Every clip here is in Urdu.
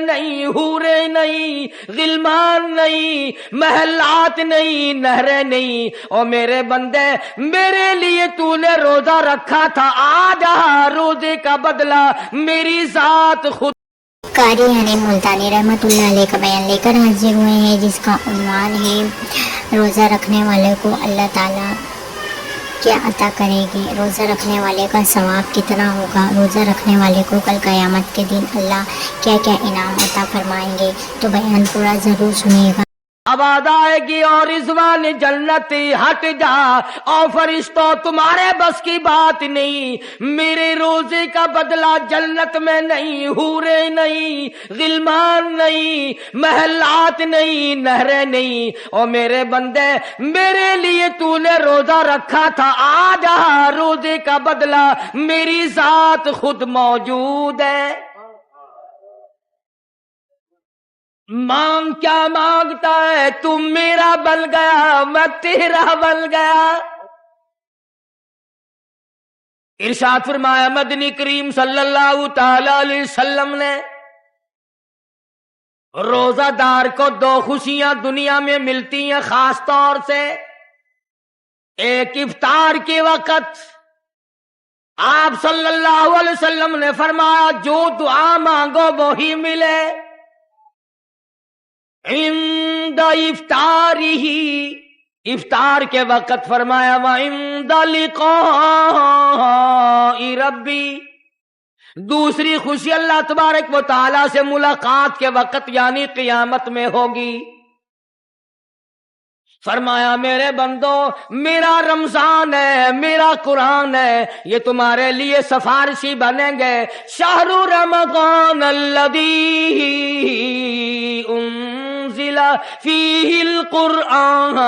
نہیں، حورے نہیں، غلمان نہیں، محلات نہیں، نہریں نہیں۔ اور میرے بندے میرے لیے تو نے روزہ رکھا تھا، آج روزے کا بدلہ میری ذات خود۔ قاری حنین ملتانی رحمۃ اللہ علیہ کا بیان لے کر حاضر ہوئے ہیں، جس کا عنوان ہے روزہ رکھنے والے کو اللہ تعالیٰ کیا عطا کرے گی، روزہ رکھنے والے کا ثواب کتنا ہوگا، روزہ رکھنے والے کو کل قیامت کے دن اللہ کیا کیا انعام عطا فرمائیں گے۔ تو بیان پورا ضرور سنیے گا۔ آواز آئے گی اور رضوان جنت ہٹ جا، اور فرشتوں تمہارے بس کی بات نہیں، میرے روزے کا بدلہ جنت میں نہیں، حورے نہیں، غلمان نہیں، محلات نہیں، نہریں نہیں۔ اور میرے بندے میرے لیے تو نے روزہ رکھا تھا، آج روزے کا بدلہ میری ذات خود موجود ہے۔ مانگ کیا مانگتا ہے، تو میرا بن گیا میں تیرا بن گیا۔ ارشاد فرمایا مدنی کریم صلی اللہ تعالی علیہ وسلم نے، روزہ دار کو دو خوشیاں دنیا میں ملتی ہیں خاص طور سے۔ ایک افطار کے وقت آپ صلی اللہ علیہ وسلم نے فرمایا جو دعا مانگو وہی ملے۔ عند افطارہ، افطار کے وقت فرمایا وعند لقاء ربی۔ دوسری خوشی اللہ تبارک و تعالی سے ملاقات کے وقت یعنی قیامت میں ہوگی۔ فرمایا میرے بندو میرا رمضان ہے، میرا قرآن ہے، یہ تمہارے لیے سفارشی بنیں گے۔ شہر رمضان الذی انزل فیہ القرآن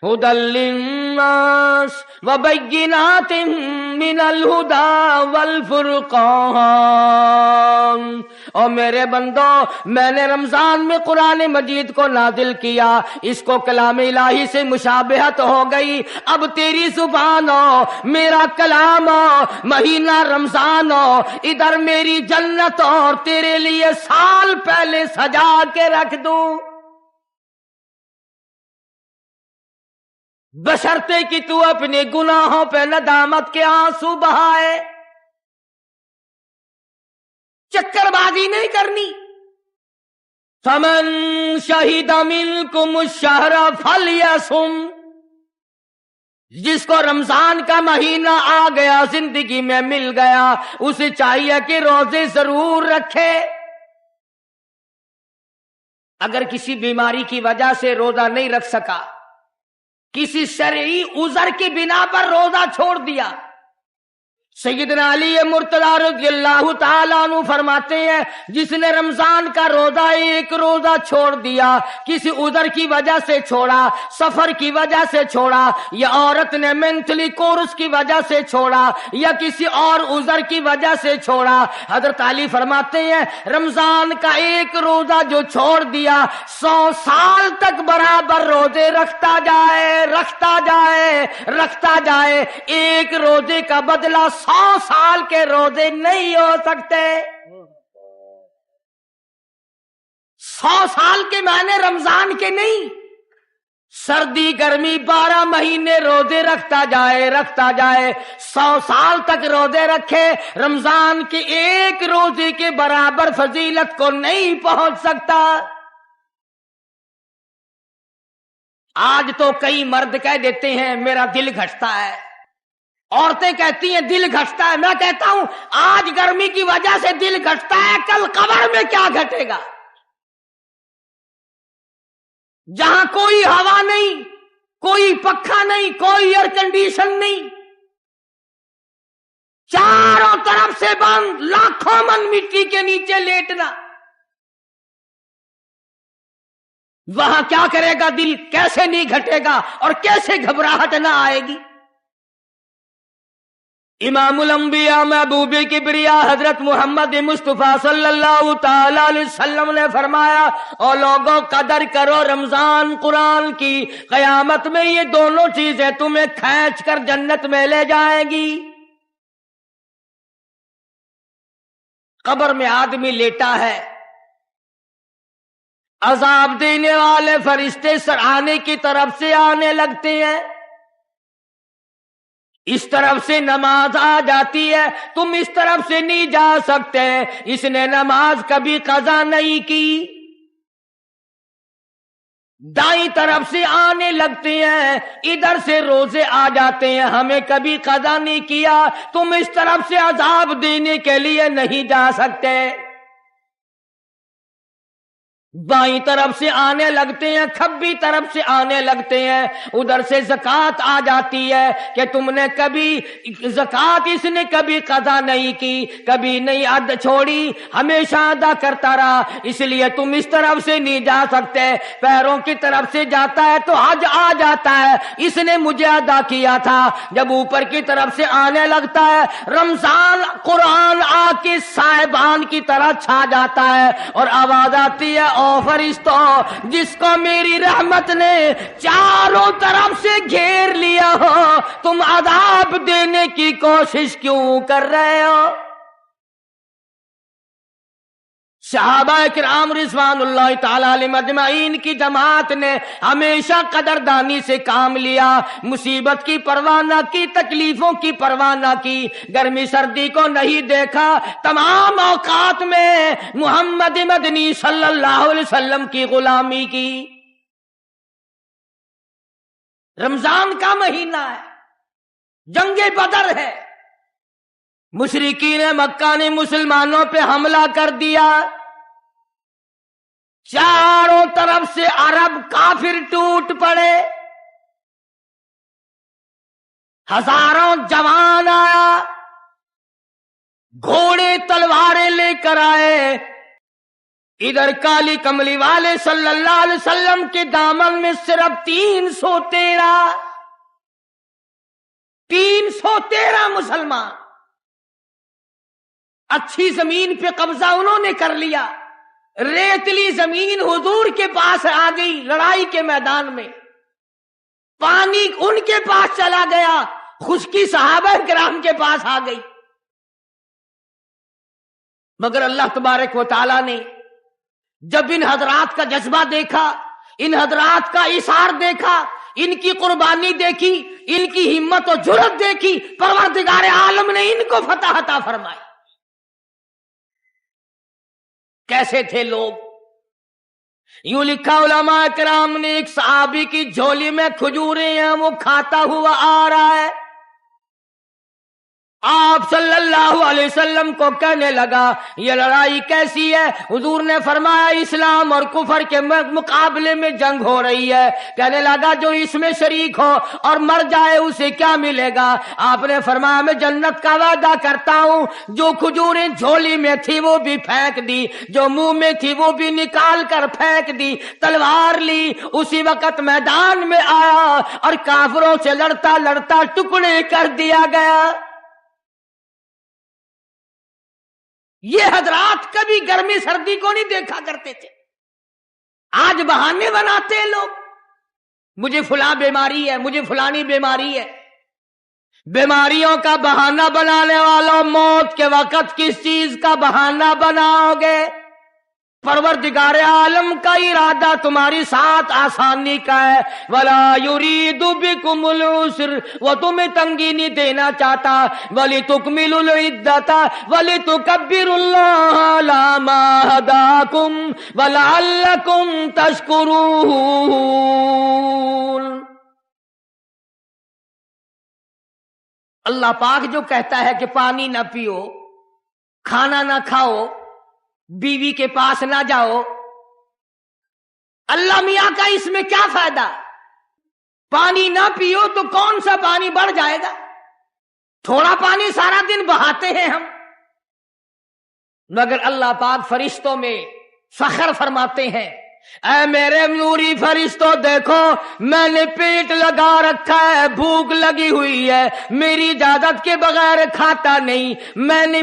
ہدی للناس وبینات من الہدی والفرقان۔ اور میرے بندو میں نے رمضان میں قرآن مجید کو نازل کیا، اس کو کلام الہی سے مشابہت ہو گئی۔ اب تیری زبان ہو، میرا کلام ہو، مہینہ رمضان ہو، ادھر میری جنت اور تیرے لیے سال پہلے سجا کے رکھ دوں، بشرطے کہ تو اپنے گناہوں پہ ندامت کے آنسو بہائے۔ چکر بازی نہیں کرنی۔ فمن شہد منکم الشہر فلیصم، جس کو رمضان کا مہینہ آ گیا، زندگی میں مل گیا، اسے چاہیے کہ روزے ضرور رکھے۔ اگر کسی بیماری کی وجہ سے روزہ نہیں رکھ سکا، کسی شرعی عذر کی بنا پر روزہ چھوڑ دیا، سیدنا علی مرتضی رضی اللہ تعالیٰ عنہ فرماتے ہیں جس نے رمضان کا روزہ ایک روزہ چھوڑ دیا، کسی عذر کی وجہ سے چھوڑا، سفر کی وجہ سے چھوڑا، یا عورت نے مینٹلی کورس کی وجہ سے چھوڑا، یا کسی اور عذر کی وجہ سے چھوڑا، حضرت علی فرماتے ہیں رمضان کا ایک روزہ جو چھوڑ دیا 100 سال تک برابر روزے رکھتا جائے، رکھتا جائے، رکھتا جائے، ایک روزے کا بدلہ 100 سال کے روزے نہیں ہو سکتے۔ 100 سال کے معنی رمضان کے نہیں، سردی گرمی 12 مہینے روزے رکھتا جائے، رکھتا جائے، 100 سال تک روزے رکھے، رمضان کے ایک روزے کے برابر فضیلت کو نہیں پہنچ سکتا۔ آج تو کئی مرد کہہ دیتے ہیں میرا دل گھٹتا ہے، عورتیں کہتی ہیں دل گھٹتا ہے، میں کہتا ہوں آج گرمی کی وجہ سے دل گھٹتا ہے، کل قبر میں کیا گھٹے گا؟ جہاں کوئی ہوا نہیں، کوئی پنکھا نہیں، کوئی ایئر کنڈیشن نہیں، چاروں طرف سے بند، لاکھوں من مٹی کے نیچے لیٹنا، وہاں کیا کرے گا دل؟ کیسے نہیں گھٹے گا اور کیسے گھبراہٹ نہ آئے گی؟ امام الانبیاء محبوب کبریا حضرت محمد مصطفیٰ صلی اللہ تعالی علیہ وسلم نے فرمایا اور لوگوں قدر کرو رمضان قرآن کی، قیامت میں یہ دونوں چیزیں تمہیں کھینچ کر جنت میں لے جائیں گی۔ قبر میں آدمی لیٹا ہے، عذاب دینے والے فرشتے سرانے کی طرف سے آنے لگتے ہیں، اس طرف سے نماز آ جاتی ہے، تم اس طرف سے نہیں جا سکتے، اس نے نماز کبھی قضا نہیں کی۔ دائیں طرف سے آنے لگتے ہیں، ادھر سے روزے آ جاتے ہیں، ہمیں کبھی قضا نہیں کیا، تم اس طرف سے عذاب دینے کے لیے نہیں جا سکتے۔ بائیں طرف سے آنے لگتے ہیں، کھبی طرف سے آنے لگتے ہیں، ادھر سے زکوٰۃ آ جاتی ہے کہ تم نے کبھی زکوٰۃ اس نے کبھی قضا نہیں کی، کبھی نہیں عد چھوڑی، ہمیشہ ادا کرتا رہا، اس لیے تم اس طرف سے نہیں جا سکتے۔ پیروں کی طرف سے جاتا ہے تو حج آ جاتا ہے، اس نے مجھے ادا کیا تھا۔ جب اوپر کی طرف سے آنے لگتا ہے، رمضان قرآن آ کے صاحبان کی طرح چھا جاتا ہے اور آواز آتی ہے، فرشتوں، جس کو میری رحمت نے چاروں طرف سے گھیر لیا ہو، تم عذاب دینے کی کوشش کیوں کر رہے ہو؟ صحابہ کرام رضوان اللہ تعالی علیہم اجمعین کی جماعت نے ہمیشہ قدردانی سے کام لیا، مصیبت کی پرواہ نہ کی، تکلیفوں کی پرواہ نہ کی، گرمی سردی کو نہیں دیکھا، تمام اوقات میں محمد مدنی صلی اللہ علیہ وسلم کی غلامی کی۔ رمضان کا مہینہ ہے، جنگ بدر ہے، مشرکین مکہ نے مسلمانوں پہ حملہ کر دیا، چاروں طرف سے عرب کافر ٹوٹ پڑے، ہزاروں جوان آیا، گھوڑے تلواریں لے کر آئے، ادھر کالی کملی والے صلی اللہ علیہ وسلم کے دامن میں صرف 313 مسلمان، اچھی زمین پہ قبضہ انہوں نے کر لیا، ریتلی زمین حضور کے پاس آ گئی، لڑائی کے میدان میں پانی ان کے پاس چلا گیا، خشکی صحابہ کرام کے پاس آ گئی، مگر اللہ تبارک و تعالی نے جب ان حضرات کا جذبہ دیکھا، ان حضرات کا ایثار دیکھا، ان کی قربانی دیکھی، ان کی ہمت و جرأت دیکھی، پروردگار عالم نے ان کو فتح عطا فرمائی۔ کیسے تھے لوگ؟ یوں لکھا علماء کرام نے، ایک صحابی کی جھولی میں کھجوریں ہیں، وہ کھاتا ہوا آ رہا ہے، آپ صلی اللہ علیہ وسلم کو کہنے لگا یہ لڑائی کیسی ہے؟ حضور نے فرمایا اسلام اور کفر کے مقابلے میں جنگ ہو رہی ہے۔ کہنے لگا جو اس میں شریک ہو اور مر جائے اسے کیا ملے گا؟ آپ نے فرمایا میں جنت کا وعدہ کرتا ہوں، جو کھجوریں جھولی میں تھی وہ بھی پھینک دی، جو منہ میں تھی وہ بھی نکال کر پھینک دی، تلوار لی، اسی وقت میدان میں آیا اور کافروں سے لڑتا لڑتا ٹکڑے کر دیا گیا۔ یہ حضرات کبھی گرمی سردی کو نہیں دیکھا کرتے تھے، آج بہانے بناتے ہیں لوگ، مجھے فلاں بیماری ہے، مجھے فلانی بیماری ہے۔ بیماریوں کا بہانہ بنانے والوں، موت کے وقت کس چیز کا بہانہ بناؤ گے؟ پروردگار عالم کا ارادہ تمہاری ساتھ آسانی کا ہے، ولا یرید بکم العسر، وہ تمہیں تنگی نہیں دینا چاہتا، ولتکملوا العدۃ ولتکبروا اللہ علی ما ہداکم ولعلکم تشکرون۔ اللہ پاک جو کہتا ہے کہ پانی نہ پیو، کھانا نہ کھاؤ، بیوی کے پاس نہ جاؤ، اللہ میاں کا اس میں کیا فائدہ؟ پانی نہ پیو تو کون سا پانی بڑھ جائے گا؟ تھوڑا پانی سارا دن بہاتے ہیں ہم، مگر اللہ پاک فرشتوں میں فخر فرماتے ہیں اے میرے نوری فرشتوں دیکھو میں نے پیٹ لگا رکھا ہے، بھوک لگی ہوئی ہے، میری اجازت کے بغیر کھاتا نہیں، میں نے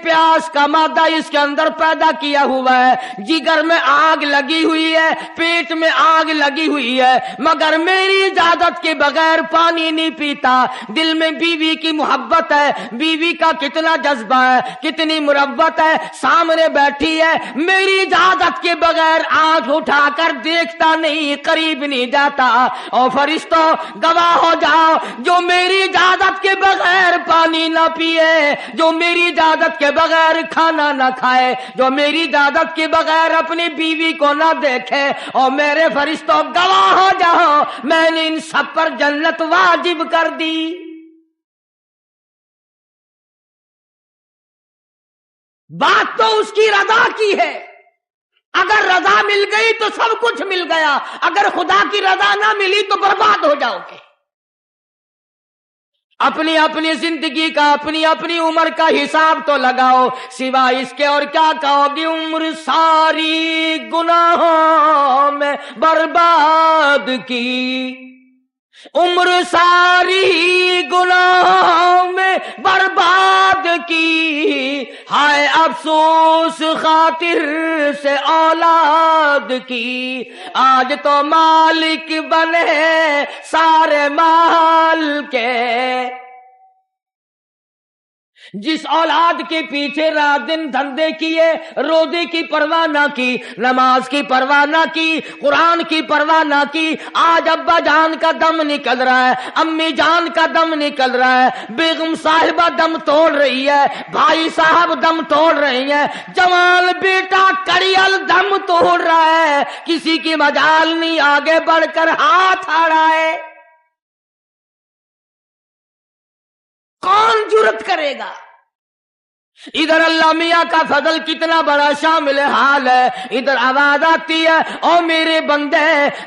پیاس کا مادہ اس کے اندر پیدا کیا ہوا ہے، جگر میں آگ لگی ہوئی ہے، پیٹ میں آگ لگی ہوئی ہے، مگر میری اجازت کے بغیر پانی نہیں پیتا۔ دل میں بیوی کی محبت ہے، بیوی کا کتنا جذبہ ہے، کتنی مربت ہے، سامنے بیٹھی ہے، میری اجازت کے بغیر آنکھ اٹھا کر دیکھتا نہیں، قریب نہیں جاتا۔ اور فرشتوں گواہ ہو جاؤ، جو میری اجازت کے بغیر پانی نہ پیے، جو میری اجازت کے بغیر کھانا نہ کھائے، جو میری اجازت کے بغیر اپنی بیوی کو نہ دیکھے، اور میرے فرشتوں گواہ ہو جاؤ میں نے ان سب پر جنت واجب کر دی۔ بات تو اس کی رضا کی ہے، اگر رضا مل گئی تو سب کچھ مل گیا، اگر خدا کی رضا نہ ملی تو برباد ہو جاؤ گے۔ اپنی اپنی زندگی کا، اپنی اپنی عمر کا حساب تو لگاؤ، سوائے اس کے اور کیا کہو گی؟ عمر ساری گناہوں میں برباد کی، عمر ساری گناہوں میں برباد کی، ہائے افسوس خاطر سے اولاد کی، آج تو مالک بنے سارے مال کے۔ جس اولاد کے پیچھے رات دن دھندے کیے، روزے کی پرواہ نہ کی، نماز کی پرواہ نہ کی، قرآن کی پرواہ نہ کی، آج ابا جان کا دم نکل رہا ہے، امی جان کا دم نکل رہا ہے، بیگم صاحبہ دم توڑ رہی ہے، بھائی صاحب دم توڑ رہی ہیں، جوان بیٹا کڑیل دم توڑ رہا ہے، کسی کی مجال نہیں آگے بڑھ کر ہاتھ آڑا ہے۔ کون جرت کرے گا؟ ادھر اللہ میاں کا فضل کتنا بڑا شامل حال ہے، ادھر آواز آتی ہے او میرے بندے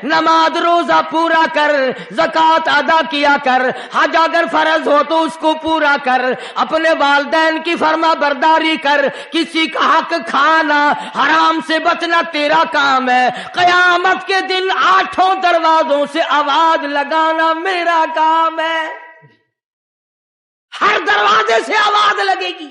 نماز روزہ پورا کر، زکوٰۃ ادا کیا کر، حج اگر فرض ہو تو اس کو پورا کر، اپنے والدین کی فرما برداری کر، کسی کا حق کھانا، حرام سے بچنا تیرا کام ہے، قیامت کے دن 8 دروازوں سے آواز لگانا میرا کام ہے۔ ہر دروازے سے آواز لگے گی۔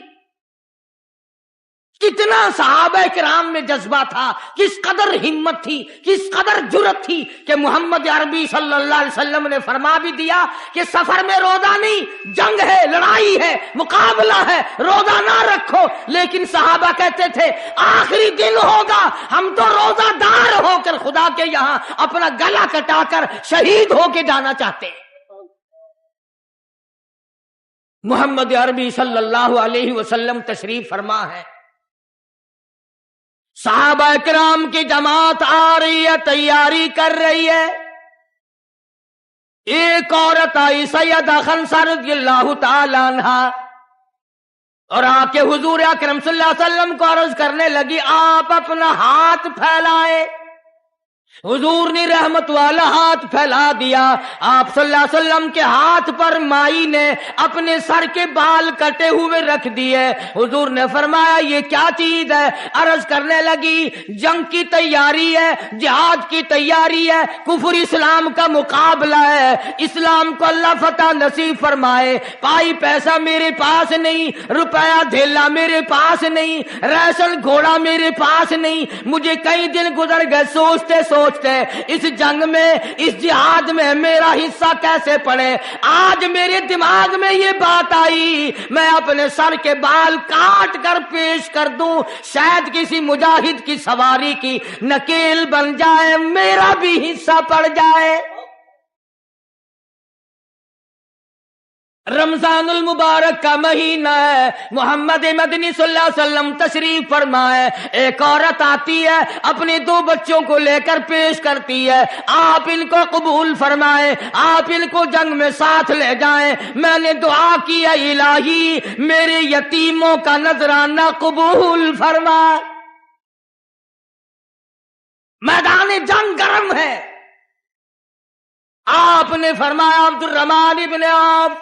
کتنا صحابہ کرام میں جذبہ تھا، کس قدر ہمت تھی، کس قدر جرت تھی کہ محمد عربی صلی اللہ علیہ وسلم نے فرما بھی دیا کہ سفر میں روزہ نہیں، جنگ ہے، لڑائی ہے، مقابلہ ہے، روزہ نہ رکھو، لیکن صحابہ کہتے تھے آخری دن ہوگا ہم تو روزہ دار ہو کر خدا کے یہاں اپنا گلا کٹا کر شہید ہو کے جانا چاہتے ہیں۔ محمد عربی صلی اللہ علیہ وسلم تشریف فرما ہے، صحابہ کرام کی جماعت آ رہی ہے، تیاری کر رہی ہے، ایک عورت آئی سیدہ خنسہ رضی اللہ تعالی عنہا، اور آ کے حضور اکرم صلی اللہ علیہ وسلم کو عرض کرنے لگی آپ اپنا ہاتھ پھیلائیں۔ حضور نے رحمت والا ہاتھ پھیلا دیا، آپ صلی اللہ علیہ وسلم کے ہاتھ پر مائی نے اپنے سر کے بال کٹے ہوئے رکھ دیے۔ حضور نے فرمایا یہ کیا چیز ہے؟ عرض کرنے لگی جنگ کی تیاری ہے، جہاد کی تیاری ہے، کفر اسلام کا مقابلہ ہے، اسلام کو اللہ فتح نصیب فرمائے، پائی پیسہ میرے پاس نہیں، روپیہ دھیلا میرے پاس نہیں، ریشن گھوڑا میرے پاس نہیں، مجھے کئی دن گزر گئے سوچتے اس جنگ میں، اس جہاد میں میرا حصہ کیسے پڑے۔ آج میرے دماغ میں یہ بات آئی میں اپنے سر کے بال کاٹ کر پیش کر دوں، شاید کسی مجاہد کی سواری کی نکیل بن جائے، میرا بھی حصہ پڑ جائے۔ رمضان المبارک کا مہینہ ہے، محمد مدنی صلی اللہ علیہ وسلم تشریف فرمائے، ایک عورت آتی ہے اپنے 2 بچوں کو لے کر پیش کرتی ہے، آپ ان کو قبول فرمائے، آپ ان کو جنگ میں ساتھ لے جائیں، میں نے دعا کی ہے الہی میرے یتیموں کا نذرانہ قبول فرما۔ میدان جنگ گرم ہے، آپ نے فرمایا عبد الرحمن ابن عوف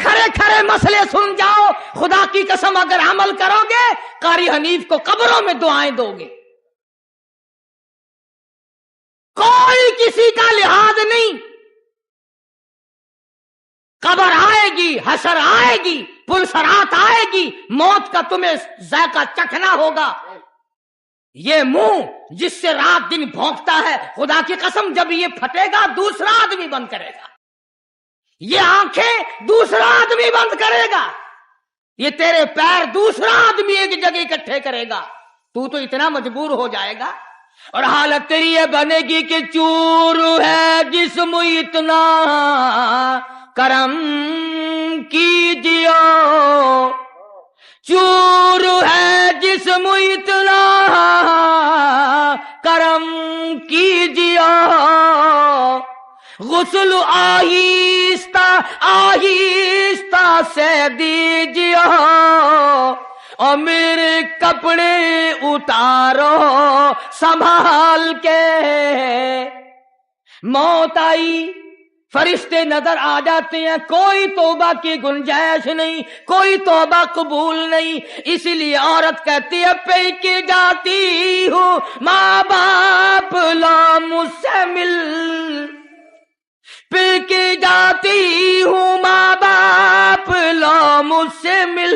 کھڑے کھڑے مسئلے سن جاؤ، خدا کی قسم اگر عمل کرو گے قاری حنیف کو قبروں میں دعائیں دو گے، کوئی کسی کا لحاظ نہیں. قبر آئے گی، حشر آئے گی، پلسرات آئے گی، موت کا تمہیں ذائقہ چکھنا ہوگا. یہ منہ جس سے رات دن بھونکتا ہے، خدا کی قسم جب یہ پھٹے گا دوسرا آدمی بند کرے گا. یہ آنکھیں دوسرا آدمی بند کرے گا. یہ تیرے پیر دوسرا آدمی ایک جگہ اکٹھے کرے گا. تو اتنا مجبور ہو جائے گا اور حالت تیری یہ بنے گی کہ چور ہے جسم اتنا کرم کیجیے، چور ہے جسم اتنا کرم کیجیے، غسل آہستہ آہستہ سے دیجیے، اور میرے کپڑے اتارو سنبھال کے. موت آئی، فرشتے نظر آ جاتے ہیں، کوئی توبہ کی گنجائش نہیں، کوئی توبہ قبول نہیں. اسی لیے عورت کہتی ہے پہ کے جاتی ہوں ماں باپ لا مجھ سے مل، پہ کے جاتی ہوں ماں باپ لا مجھ سے مل،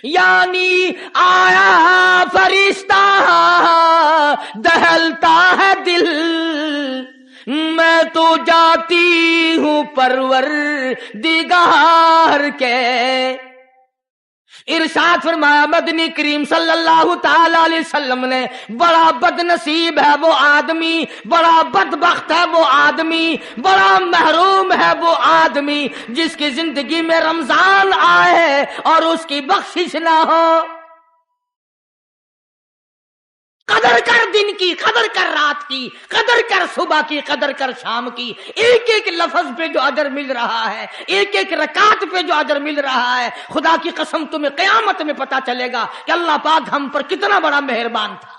یعنی آیا فرشتہ دہلتا ہے دل، میں تو جاتی ہوں پروردگار کے. ارشاد فرمایا مدنی کریم صلی اللہ تعالی علیہ وسلم نے، بڑا بد نصیب ہے وہ آدمی، بڑا بدبخت ہے وہ آدمی، بڑا محروم ہے وہ آدمی جس کی زندگی میں رمضان آئے اور اس کی بخشش نہ ہو. قدر کر دن کی، قدر کر رات کی، قدر کر صبح کی، قدر کر شام کی. ایک ایک لفظ پہ جو اجر مل رہا ہے، ایک ایک رکعت پہ جو اجر مل رہا ہے، خدا کی قسم تمہیں قیامت میں پتا چلے گا کہ اللہ پاک ہم پر کتنا بڑا مہربان تھا.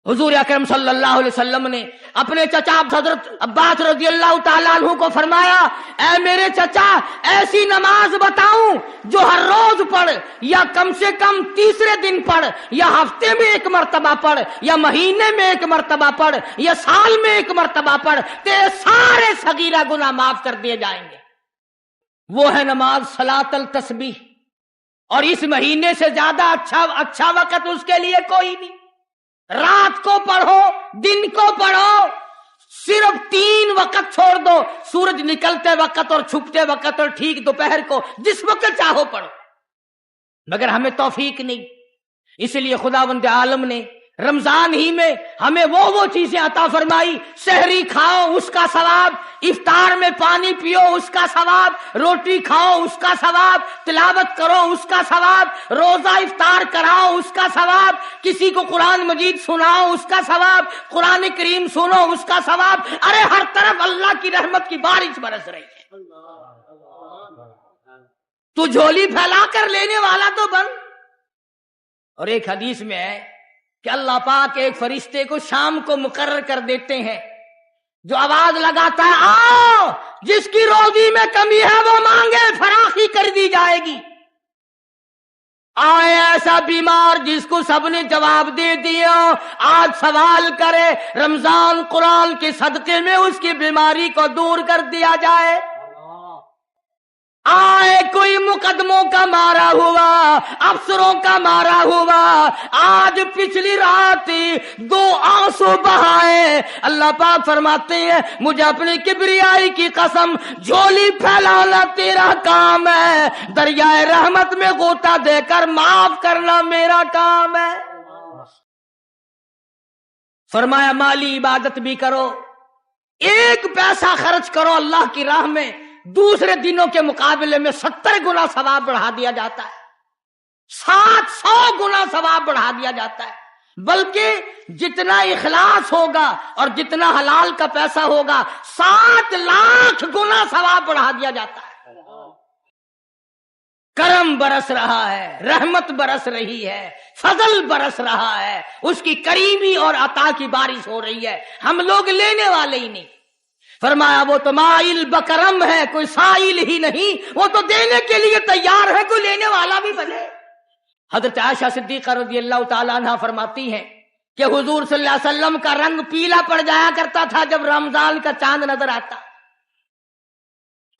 حضور اکرم صلی اللہ علیہ وسلم نے اپنے چچا حضرت عباس رضی اللہ تعالیٰ عنہ کو فرمایا، اے میرے چچا ایسی نماز بتاؤں جو ہر روز پڑھ، یا کم سے کم تیسرے دن پڑھ، یا ہفتے میں ایک مرتبہ پڑھ، یا مہینے میں ایک مرتبہ پڑھ، یا سال میں ایک مرتبہ پڑھ، تیرے سارے صغیرہ گناہ معاف کر دیے جائیں گے. وہ ہے نماز صلاۃ التسبیح. اور اس مہینے سے زیادہ اچھا وقت اس کے لیے کوئی نہیں. رات کو پڑھو، دن کو پڑھو، صرف 3 وقت چھوڑ دو، سورج نکلتے وقت اور چھپتے وقت اور ٹھیک دوپہر کو، جس وقت چاہو پڑھو. مگر ہمیں توفیق نہیں. اس لیے خداوند عالم نے رمضان ہی میں ہمیں وہ چیزیں عطا فرمائی. سحری کھاؤ اس کا ثواب، افطار میں پانی پیو اس کا ثواب، روٹی کھاؤ اس کا ثواب، تلاوت کرو اس کا ثواب، روزہ افطار کراؤ اس کا ثواب، کسی کو قرآن مجید سناؤ اس کا ثواب، قرآن کریم سنو اس کا ثواب. ارے ہر طرف اللہ کی رحمت کی بارش برس رہی ہے. تو جھولی پھیلا کر لینے والا تو بن. اور ایک حدیث میں ہے کہ اللہ پاک ایک فرشتے کو شام کو مقرر کر دیتے ہیں جو آواز لگاتا ہے آؤ، جس کی روزی میں کمی ہے وہ مانگے، فراخی کر دی جائے گی. آئے ایسا بیمار جس کو سب نے جواب دے دیا، آج سوال کرے، رمضان قرآن کے صدقے میں اس کی بیماری کو دور کر دیا جائے. آئے کوئی مقدموں کا مارا ہوا، افسروں کا مارا ہوا، آج پچھلی رات 2 آنسو بہائے. اللہ پاک فرماتے ہیں مجھے اپنی کبریائی کی قسم، جھولی پھیلانا تیرا کام ہے، دریائے رحمت میں غوطہ دے کر معاف کرنا میرا کام ہے. فرمایا مالی عبادت بھی کرو، 1 پیسہ خرچ کرو اللہ کی راہ میں، دوسرے دنوں کے مقابلے میں 70 گنا ثواب بڑھا دیا جاتا ہے، 700 گنا ثواب بڑھا دیا جاتا ہے. بلکہ جتنا اخلاص ہوگا اور جتنا حلال کا پیسہ ہوگا 7 لاکھ گنا ثواب بڑھا دیا جاتا ہے. کرم برس رہا ہے، رحمت برس رہی ہے، فضل برس رہا ہے، اس کی کریمی اور عطا کی بارش ہو رہی ہے. ہم لوگ لینے والے ہی نہیں. فرمایا وہ تو مائل بکرم ہے، کوئی سائل ہی نہیں، وہ تو دینے کے لیے تیار ہے، کوئی لینے والا بھی بنے۔ حضرت عائشہ صدیقہ رضی اللہ تعالیٰ عنہ فرماتی ہیں کہ حضور صلی اللہ علیہ وسلم کا رنگ پیلا پڑ جایا کرتا تھا جب رمضان کا چاند نظر آتا،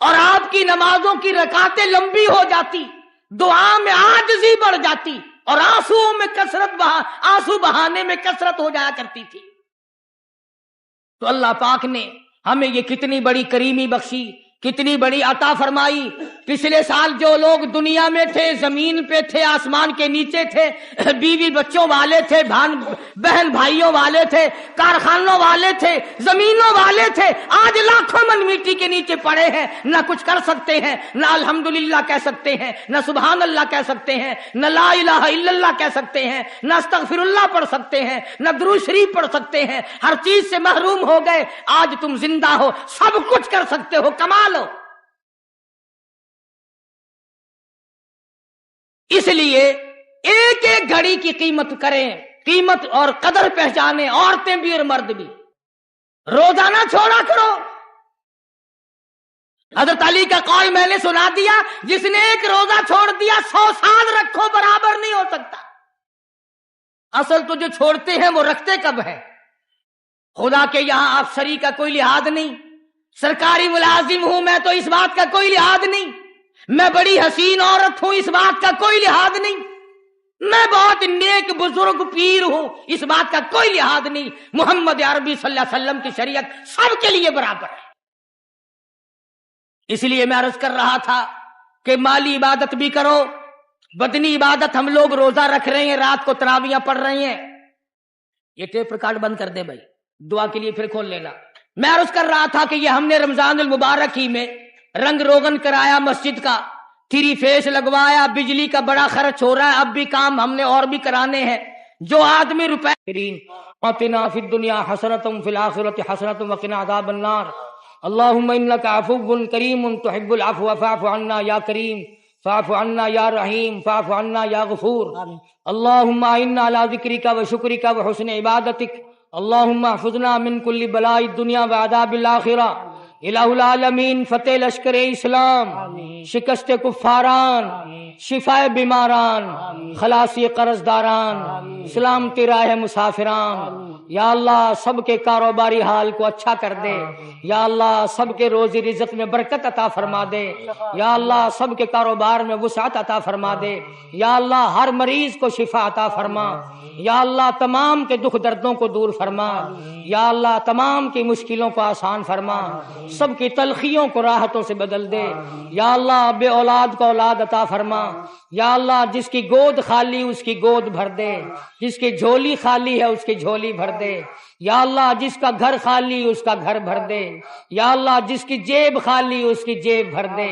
اور آپ کی نمازوں کی رکعتیں لمبی ہو جاتی، دعا میں عاجزی بڑھ جاتی، اور آنسو بہانے میں کثرت ہو جایا کرتی تھی۔ تو اللہ پاک نے ہمیں یہ کتنی بڑی کریمی بخشی، کتنی بڑی عطا فرمائی۔ پچھلے سال جو لوگ دنیا میں تھے، زمین پہ تھے، آسمان کے نیچے تھے، بیوی بچوں والے تھے، بہن بھائیوں والے تھے، کارخانوں والے تھے، زمینوں والے تھے، آج لاکھوں من مٹی کے نیچے پڑے ہیں، نہ کچھ کر سکتے ہیں، نہ الحمدللہ کہہ سکتے ہیں، نہ سبحان اللہ کہہ سکتے ہیں، نہ لا الہ الا اللہ کہہ سکتے ہیں، نہ استغفر اللہ پڑھ سکتے ہیں، نہ درود شریف پڑھ سکتے ہیں، ہر چیز سے محروم ہو گئے۔ آج تم زندہ ہو، سب کچھ کر سکتے ہو، کمال ہو۔ اس لیے ایک ایک گھڑی کی قیمت کریں، قیمت اور قدر پہچانیں، عورتیں بھی اور مرد بھی۔ روزہ نہ چھوڑا کرو۔ حضرت علی کا قول میں نے سنا دیا، جس نے ایک روزہ چھوڑ دیا 100 سال رکھو برابر نہیں ہو سکتا۔ اصل تو جو چھوڑتے ہیں وہ رکھتے کب ہیں؟ خدا کے یہاں افسری کا کوئی لحاظ نہیں، سرکاری ملازم ہوں میں تو اس بات کا کوئی لحاظ نہیں، میں بڑی حسین عورت ہوں اس بات کا کوئی لحاظ نہیں، میں بہت نیک بزرگ پیر ہوں اس بات کا کوئی لحاظ نہیں۔ محمد عربی صلی اللہ علیہ وسلم کی شریعت سب کے لیے برابر ہے۔ اس لیے میں عرض کر رہا تھا کہ مالی عبادت بھی کرو، بدنی عبادت ہم لوگ روزہ رکھ رہے ہیں، رات کو تراویحاں پڑھ رہے ہیں۔ یہ ٹیپ ریکارڈ بند کر دیں بھائی، دعا کے لیے پھر کھول لینا۔ میں عرض کر رہا تھا کہ یہ ہم نے رمضان المبارک ہی میں رنگ روغن کرایا، مسجد کا 3 فیس لگوایا، بجلی کا بڑا خرچ ہو رہا ہے، اب بھی کام ہم نے اور بھی کرانے ہیں۔ جو آدمی روپے آتنا فی الدنیا حسنۃ فی الآخرۃ حسنۃ وقنا عذاب النار اللہم انک عفو کریم تحب العفو فاعف عنا یا کریم فاعف عنا یا رحیم فاعف عنا یا غفور اللہم اعنا علی ذکرک و شکرک و حسن عبادتک اللہم احفظنا من کل بلاء الدنیا و عذاب الآخرہ۔ الہ العالمین فتح لشکر اسلام، شکست کفاران، شفاء بیماران، خلاصی قرض داران، سلامتی راہ مسافران۔ یا اللہ سب کے کاروباری حال کو اچھا کر دے، یا اللہ سب کے روزی رزق میں برکت عطا فرما دے، یا اللہ سب کے کاروبار میں وسعت عطا فرما دے، یا اللہ ہر مریض کو شفا عطا فرما، یا اللہ تمام کے دکھ دردوں کو دور فرما، یا اللہ تمام کی مشکلوں کو آسان فرما، سب کی تلخیوں کو راحتوں سے بدل دے، یا اللہ بے اولاد کو اولاد عطا فرما، یا اللہ جس کی گود خالی اس کی گود بھر دے، جس کی جھولی خالی ہے اس کی جھولی بھر دے، یا اللہ جس کا گھر خالی اس کا گھر بھر دے، یا اللہ جس کی جیب خالی اس کی جیب بھر دے،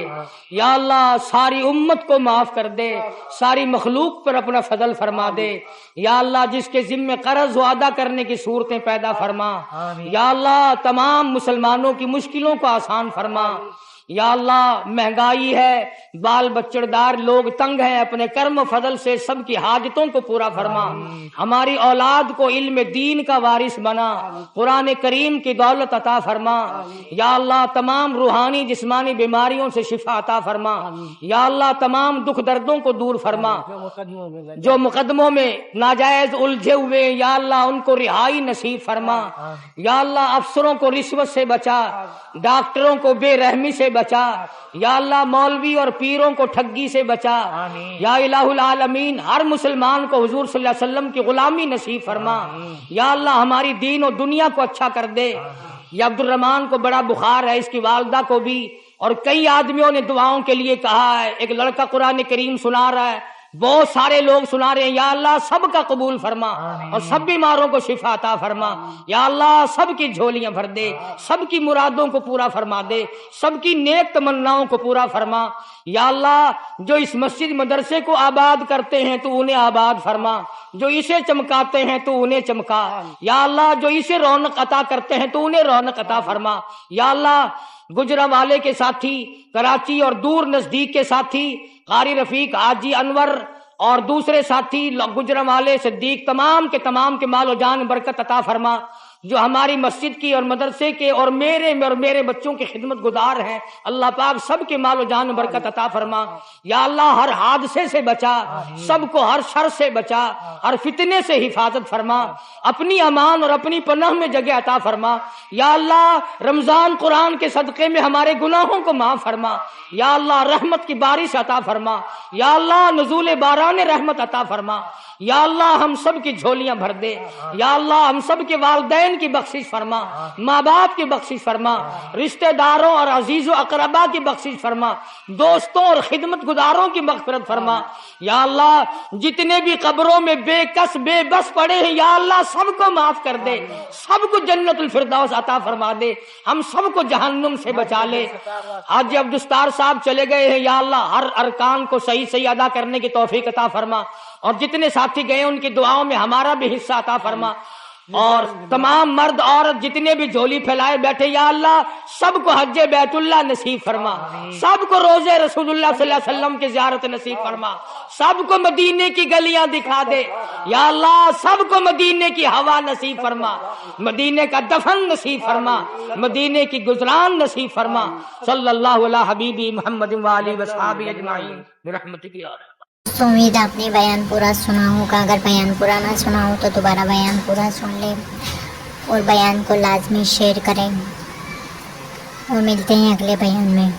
یا اللہ ساری امت کو معاف کر دے، ساری مخلوق پر اپنا فضل فرما دے، یا اللہ جس کے ذمے قرض ادا کرنے کی صورتیں پیدا فرما، یا اللہ تمام مسلمانوں کی مشکلوں کو آسان فرما، یا اللہ مہنگائی ہے، بال بچڑ دار لوگ تنگ ہیں، اپنے کرم و فضل سے سب کی حاجتوں کو پورا فرما، ہماری اولاد کو علم دین کا وارث بنا، قرآن کریم کی دولت عطا فرما، یا اللہ تمام روحانی جسمانی بیماریوں سے شفا عطا فرما، یا اللہ تمام دکھ دردوں کو دور فرما، جو مقدموں میں ناجائز الجھے ہوئے یا اللہ ان کو رہائی نصیب فرما، یا اللہ افسروں کو رشوت سے بچا، ڈاکٹروں کو بے رحمی سے بچا، یا اللہ مولوی اور پیروں کو ٹھگی سے بچا، یا الہ العالمین ہر مسلمان کو حضور صلی اللہ علیہ وسلم کی غلامی نصیب فرما، یا اللہ ہماری دین و دنیا کو اچھا کر دے۔ یا عبد الرحمان کو بڑا بخار ہے، اس کی والدہ کو بھی، اور کئی آدمیوں نے دعاؤں کے لیے کہا ہے، ایک لڑکا قرآن کریم سنا رہا ہے، بہت سارے لوگ سنا رہے ہیں، یا اللہ سب کا قبول فرما اور سب بیماروں کو شفا عطا فرما، یا اللہ سب کی جھولیاں بھر دے، سب کی مرادوں کو پورا فرما دے، سب کی نیک تمناؤں کو پورا فرما، یا اللہ جو اس مسجد مدرسے کو آباد کرتے ہیں تو انہیں آباد فرما، جو اسے چمکاتے ہیں تو انہیں چمکا، یا اللہ جو اسے رونق عطا کرتے ہیں تو انہیں رونق عطا فرما، یا اللہ گجرانوالے کے ساتھی، کراچی اور دور نزدیک کے ساتھی، قاری رفیق، حاجی انور اور دوسرے ساتھی گجرانوالے، صدیق، تمام کے مال و جان برکت عطا فرما، جو ہماری مسجد کی اور مدرسے کے اور میرے بچوں کے خدمت گزار ہیں، اللہ پاک سب کے مال و جان میں برکت عطا فرما۔ یا اللہ ہر حادثے سے بچا، سب کو ہر شر سے بچا، ہر فتنے سے حفاظت فرما، اپنی امان اور اپنی پناہ میں جگہ عطا فرما۔ یا اللہ رمضان قرآن کے صدقے میں ہمارے گناہوں کو معاف فرما۔ یا اللہ رحمت کی بارش عطا فرما۔ یا اللہ نزول باران رحمت عطا فرما۔ یا اللہ ہم سب کی جھولیاں بھر دے۔ یا اللہ ہم سب کے والدین کی بخشش فرما، ماں باپ کی بخشش فرما، رشتہ داروں اور عزیز و اقربا کی بخشش فرما، دوستوں اور خدمت گزاروں کی مغفرت فرما۔ یا اللہ جتنے بھی قبروں میں بے کس بے بس پڑے ہیں، یا اللہ سب کو معاف کر دے، سب کو جنت الفردوس عطا فرما دے، ہم سب کو جہنم سے بچا لے۔ حاجی عبدالستار صاحب چلے گئے ہیں، یا اللہ ہر ارکان کو صحیح صحیح ادا کرنے کی توفیق عطا فرما، اور جتنے ساتھی گئے ان کی دعاؤں میں ہمارا بھی حصہ عطا فرما، اور تمام مرد عورت جتنے بھی جھولی پھیلائے بیٹھے، یا اللہ سب کو حج بیت اللہ نصیب فرما، سب کو روزے رسول اللہ صلی اللہ علیہ وسلم کی زیارت نصیب فرما، سب کو مدینے کی گلیاں دکھا دے، یا اللہ سب کو مدینے کی ہوا نصیب فرما، مدینے کا دفن نصیب فرما، مدینے کی گزران نصیب فرما۔ صلی اللہ علی حبیبی محمد وآلہ وصحبہ اجمعین برحمتک یا رب۔ تو امید آپ نے بیان پورا سنا ہوگا، اگر بیان پورا نہ سنا ہو تو دوبارہ بیان پورا سن لیں اور بیان کو لازمی شیئر کریں، اور ملتے ہیں اگلے بیان میں۔